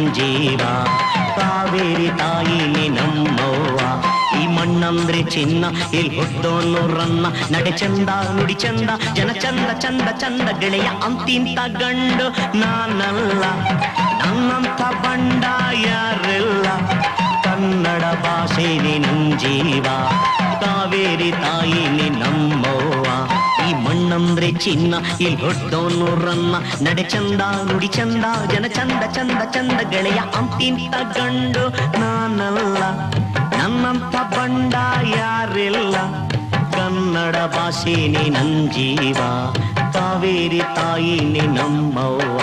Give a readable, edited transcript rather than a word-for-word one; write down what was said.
ನಂಜೀವ ಕಾವೇರಿ ತಾಯಿನಿ ನಮ್ಮವ್ವ ಈ ಮಣ್ಣಂದ್ರೆ ಚಿನ್ನ ಇಲ್ಲಿ ಹುಟ್ಟೋನು ರನ್ನ ನಡೆ ಚಂದ ನುಡಿ ಚಂದ ಜನ ಚಂದ ಚಂದ ಚಂದ ಗೆಳೆಯ ಅಂತಿಂತ ಗಂಡು ನಾನಲ್ಲ ನನ್ನಂಥ ಬಂಡ ಯಾರಿಲ್ಲ ಕನ್ನಡ ಭಾಷೆನಿ ನಂಜೀವ ಕಾವೇರಿ ತಾಯಿನಿ ನಮ್ಮವ್ವ ಈ ಮಣ್ಣಂದ್ರೆ ಚಿನ್ನ ಇಲ್ಲಿ ಹುಟ್ಟೋನು ರನ್ನ ನಡೆ ಚಂದ ನುಡಿ ಚಂದ ಜನ ಚಂದ ಚಂದ ಚಂದ ಗೆಳೆಯ ಅಂತಿಂತ ಗಂಡು ನಾನಲ್ಲ ನನ್ನಂಥ ಬಂಡ ಯಾರಿಲ್ಲ ಕನ್ನಡ ಭಾಷೆನಿ ನಂಜೀವ ಕಾವೇರಿ ತಾಯಿನಿ ನಮ್ಮವ್ವ